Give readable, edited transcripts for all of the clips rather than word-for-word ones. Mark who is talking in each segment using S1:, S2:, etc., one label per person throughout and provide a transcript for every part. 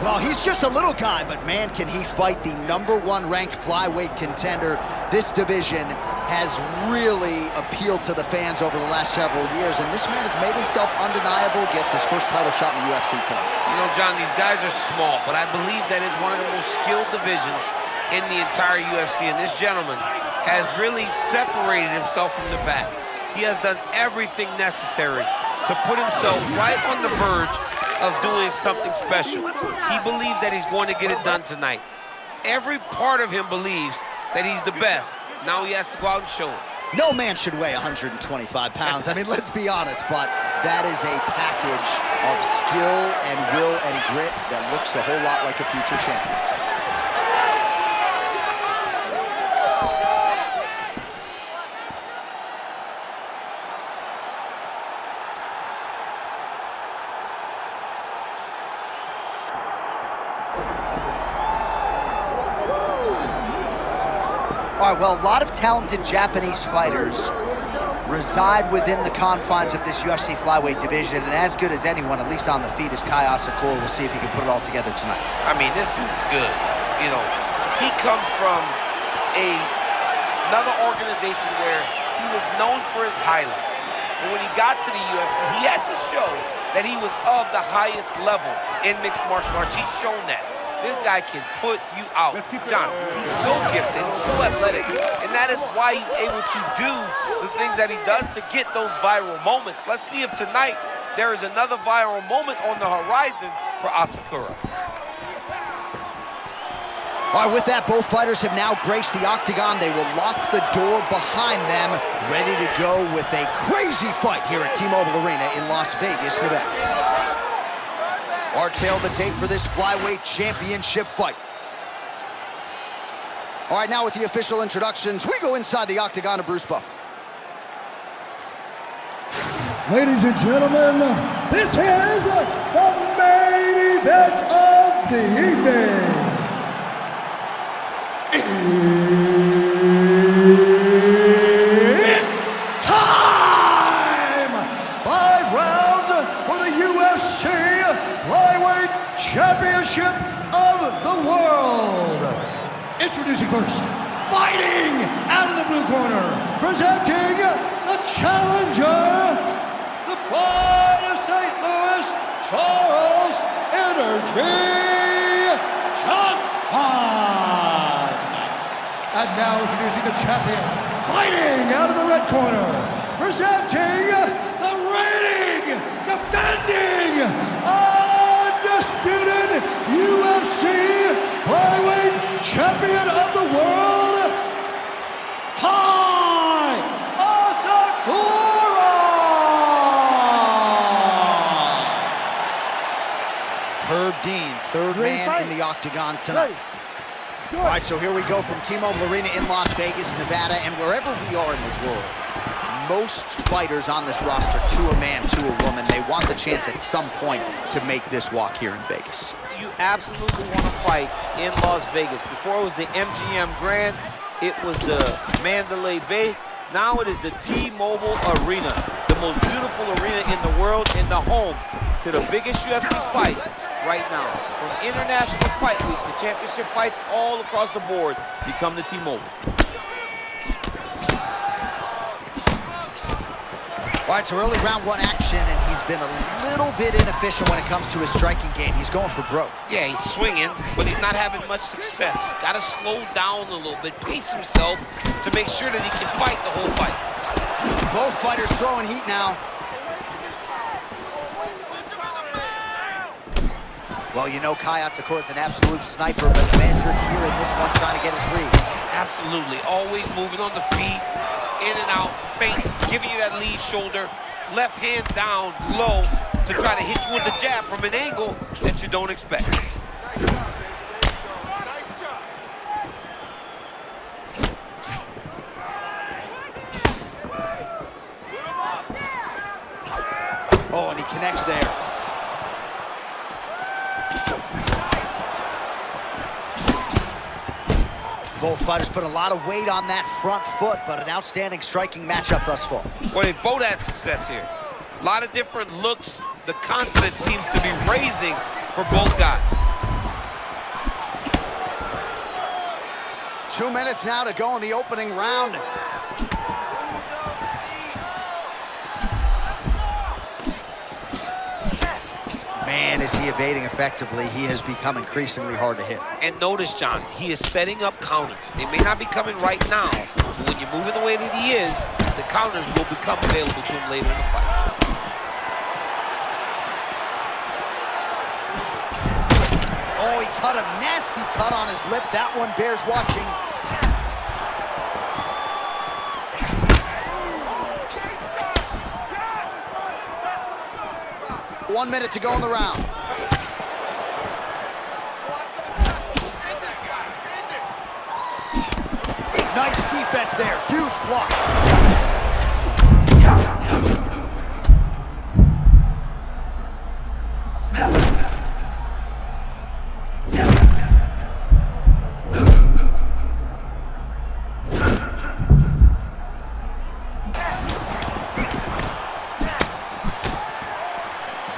S1: Well, he's just a little guy, but man, can he fight the #1 ranked flyweight contender. This division has really appealed to the fans over the last several years, and this man has made himself undeniable, gets his first title shot in the UFC tonight.
S2: You know, John, these guys are small, but I believe that is one of the most skilled divisions in the entire UFC, and this gentleman has really separated himself from the pack. He has done everything necessary to put himself right on the verge of doing something special. He believes that he's going to get it done tonight. Every part of him believes that he's the best. Now he has to go out and show it.
S1: No man should weigh 125 pounds. I mean, let's be honest, but that is a package of skill and will and grit that looks a whole lot like a future champion. All right, well, a lot of talented Japanese fighters reside within the confines of this UFC flyweight division, and as good as anyone, at least on the feet, is Kai Asakura. We'll see if he can put it all together tonight.
S2: I mean, this dude is good. You know, he comes from another organization where he was known for his highlights. But when he got to the UFC, he had to show that he was of the highest level in mixed martial arts. He's shown that. This guy can put you out. John, he's so gifted, so athletic, and that is why he's able to do the things that he does to get those viral moments. Let's see if tonight there is another viral moment on the horizon for Asakura.
S1: All right, with that, both fighters have now graced the octagon. They will lock the door behind them, ready to go with a crazy fight here at T-Mobile Arena in Las Vegas, Nevada. Our tail the tape for this flyweight championship fight. All right, now with the official introductions, we go inside the octagon of Bruce Buffer.
S3: Ladies and gentlemen, this is the main event of the evening. It's time! 5 rounds for the UFC Flyweight Championship of the World. Introducing first, fighting out of the blue corner, presenting the challenger, the pride of St. Louis, Charles Energy Johnson. And now introducing the champion, fighting out of the red corner, presenting the reigning, defending, undisputed UFC Flyweight Champion of the World, Kai Asakura!
S1: Herb Dean, third man in the octagon tonight. All right, so here we go from T-Mobile Arena in Las Vegas, Nevada, and wherever we are in the world, most fighters on this roster, to a man, to a woman, they want the chance at some point to make this walk here in Vegas.
S2: You absolutely want to fight in Las Vegas. Before it was the MGM Grand, it was the Mandalay Bay. Now it is the T-Mobile Arena, the most beautiful arena in the world and the home to the biggest UFC fight right now. From International Fight Week to championship fights all across the board, you come to T-Mobile.
S1: All right, so early round 1 action, and he's been a little bit inefficient when it comes to his striking game. He's going for broke.
S2: Yeah, he's swinging, but he's not having much success. Got to slow down a little bit, pace himself to make sure that he can fight the whole fight.
S1: Both fighters throwing heat now. Well, you know Kai Asakura is an absolute sniper, but the man's here in this one trying to get his reads.
S2: Absolutely, always moving on the feet, in and out, face, giving you that lead shoulder, left hand down low to try to hit you with the jab from an angle that you don't expect.
S1: Oh, and he connects there. Both fighters put a lot of weight on that front foot, but an outstanding striking matchup thus far.
S2: Well, they both had success here. A lot of different looks. The confidence seems to be raising for both guys.
S1: 2 minutes now to go in the opening round. Man, is he evading effectively. He has become increasingly hard to hit.
S2: And notice, John, he is setting up counters. They may not be coming right now, but when you're moving the way that he is, the counters will become available to him later in the fight.
S1: Oh, he cut a nasty cut on his lip. That one bears watching. One minute to go in the round. Nice defense there. Huge block.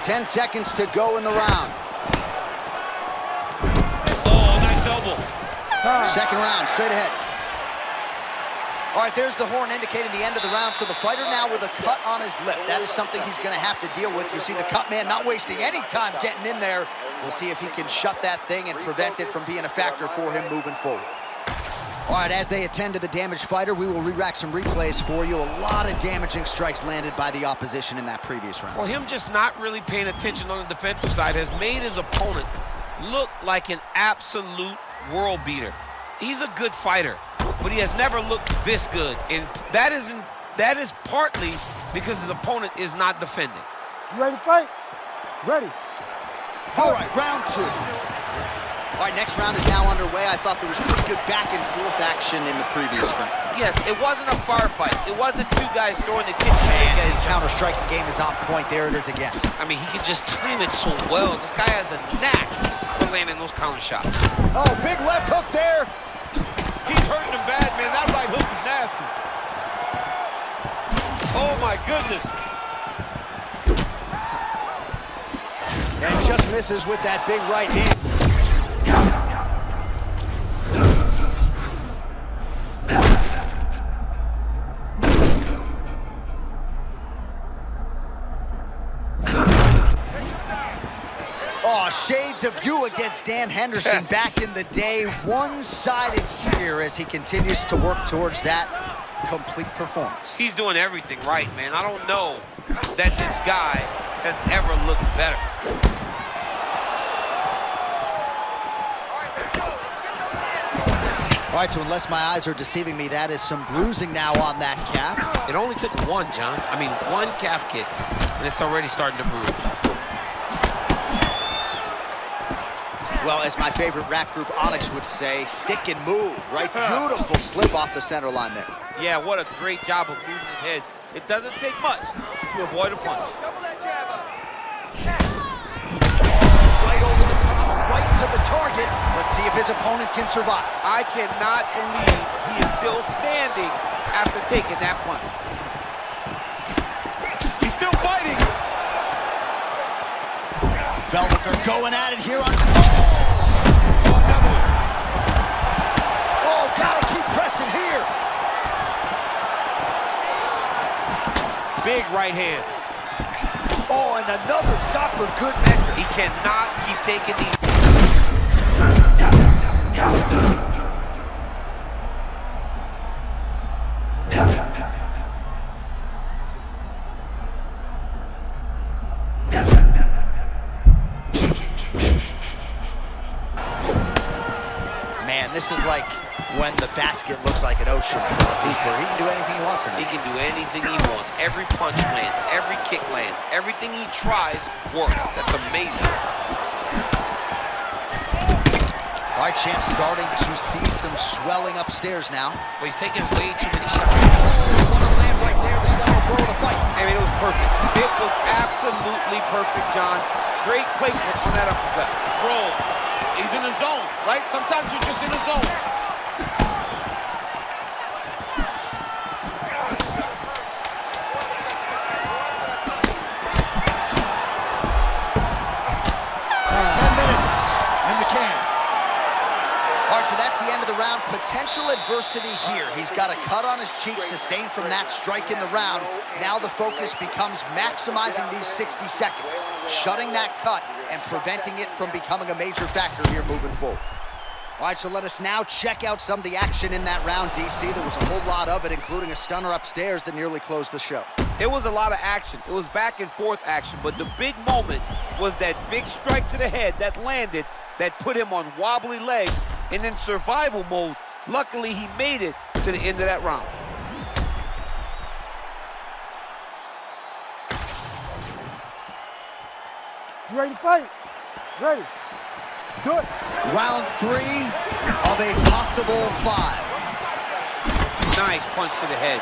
S1: Ten seconds to go in the round.
S2: Oh, nice elbow.
S1: Second round, straight ahead. All right, there's the horn indicating the end of the round. So the fighter now with a cut on his lip. That is something he's going to have to deal with. You see the cut man not wasting any time getting in there. We'll see if he can shut that thing and prevent it from being a factor for him moving forward. All right, as they attend to the damaged fighter, we will re-rack some replays for you. A lot of damaging strikes landed by the opposition in that previous round.
S2: Well, him just not really paying attention on the defensive side has made his opponent look like an absolute world beater. He's a good fighter, but he has never looked this good. And that is partly because his opponent is not defending.
S4: You ready to fight? Ready.
S1: All right, round two. All right, next round is now underway. I thought there was pretty good back and forth action in the previous round.
S2: Yes, it wasn't a bar fight. It wasn't two guys throwing the kick.
S1: And his counter-striking game is on point. There it is again.
S2: I mean, he can just time it so well. This guy has a knack for landing those counter shots.
S1: Oh, big left hook there.
S2: He's hurting him bad, man. That right hook is nasty. Oh, my goodness.
S1: And just misses with that big right hand. Oh, shades of you against Dan Henderson back in the day. One-sided here as he continues to work towards that complete performance.
S2: He's doing everything right, man. I don't know that this guy has ever looked better.
S1: All right, so unless my eyes are deceiving me, that is some bruising now on that calf.
S2: It only took one, John. I mean, one calf kick, and it's already starting to bruise.
S1: Well, as my favorite rap group Onyx would say, stick and move, right? Beautiful slip off the center line there.
S2: Yeah, what a great job of moving his head. It doesn't take much to avoid a punch.
S4: Double that jab up.
S1: Right over the top, right to the target. Let's see if his opponent can survive.
S2: I cannot believe he is still standing after taking that punch. He's still fighting.
S1: Velvet are going at it here on... Oh, gotta keep pressing here.
S2: Big right hand.
S1: Oh, and another shot for good measure.
S2: He cannot keep taking these.
S1: Man, this is like when the basket looks like an ocean for a hooper. He can do anything he wants in it.
S2: He can do anything he wants. Every punch lands, every kick lands, everything he tries works. That's amazing.
S1: All right, champ, starting to see some swelling upstairs now.
S2: Well, he's taking way too many shots.
S1: Oh, what a land right there, the central blow of the fight.
S2: I mean, it was perfect. It was absolutely perfect, John. Great placement on that uppercut. Bro, he's in the zone, right? Sometimes you're just in the zone.
S1: 10 minutes in the can. All right, so that's That's the end of the round. Potential adversity here. He's got a cut on his cheek sustained from that strike in the round. Now the focus becomes maximizing these 60 seconds, shutting that cut and preventing it from becoming a major factor here moving forward. All right, so let us now check out some of the action in that round, DC. There was a whole lot of it, including a stunner upstairs that nearly closed the show.
S2: It was a lot of action. It was back and forth action, but the big moment was that big strike to the head that landed, that put him on wobbly legs, and in survival mode, luckily he made it to the end of that round.
S4: You ready to fight? Ready. Let's do it.
S1: Round 3 of a possible 5.
S2: Nice punch to the head.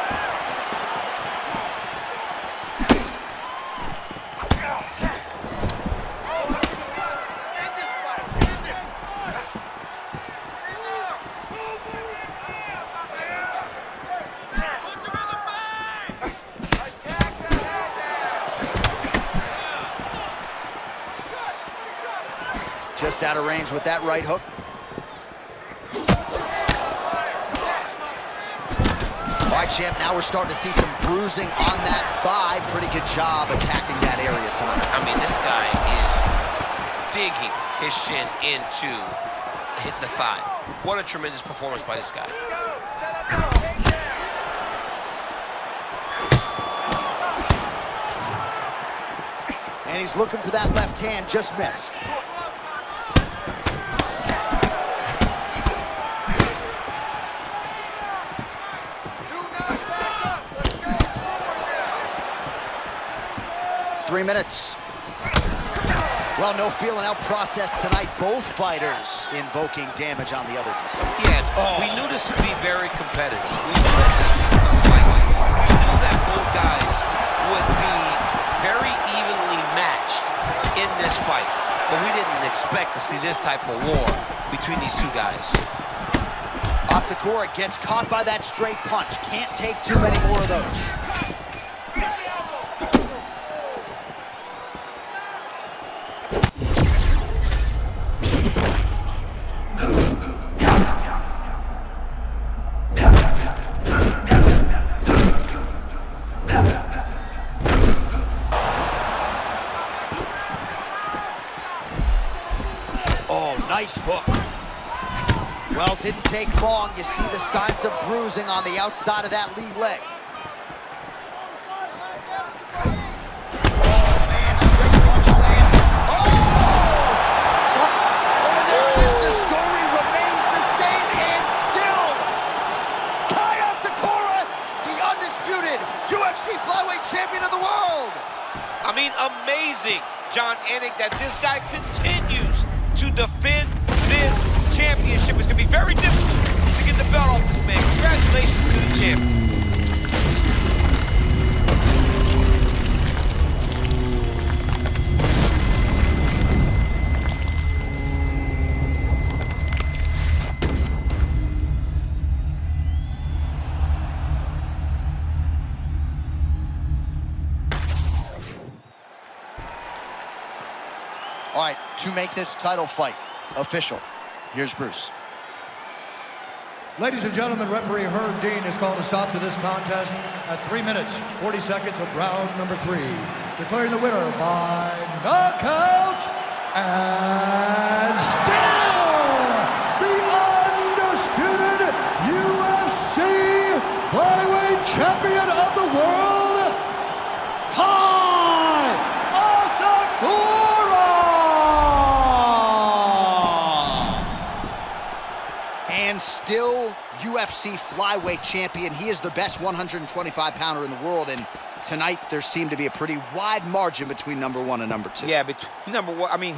S1: Just out of range with that right hook. All right, champ, now we're starting to see some bruising on that thigh. Pretty good job attacking that area tonight.
S2: I mean, this guy is digging his shin into hit the thigh. What a tremendous performance by this guy.
S4: Let's go. Set up now.
S1: And he's looking for that left hand, just missed.
S4: Let's go.
S1: 3 minutes. Well, no feeling out process tonight. Both fighters invoking damage on the other.
S2: Yeah, we knew this would be very competitive. We knew that both guys would be very evenly matched in this fight, but we didn't expect to see this type of war between these two guys.
S1: Asakura gets caught by that straight punch. Can't take too many more of those. Oh, nice hook. Well, didn't take long. You see the signs of bruising on the outside of that lead leg. Oh, man, straight punch lands. Oh! Oh, and there it is. The story remains the same, and still, Asakura, the undisputed UFC flyweight champion of the world.
S2: I mean, amazing, John Anik, that this guy continues to defend this championship. It's going to be very difficult to get the belt off this man. Congratulations to the champion.
S1: All right, to make this title fight official, here's Bruce.
S3: Ladies and gentlemen, referee Herb Dean has called a stop to this contest at 3 minutes, 40 seconds of round number 3. Declaring the winner by knockout and still the undisputed UFC flyweight champion of the world, Asakura!
S1: And still UFC flyweight champion. He is the best 125-pounder in the world, and tonight there seemed to be a pretty wide margin between number 1 and number 2.
S2: Yeah, between number 1, I mean,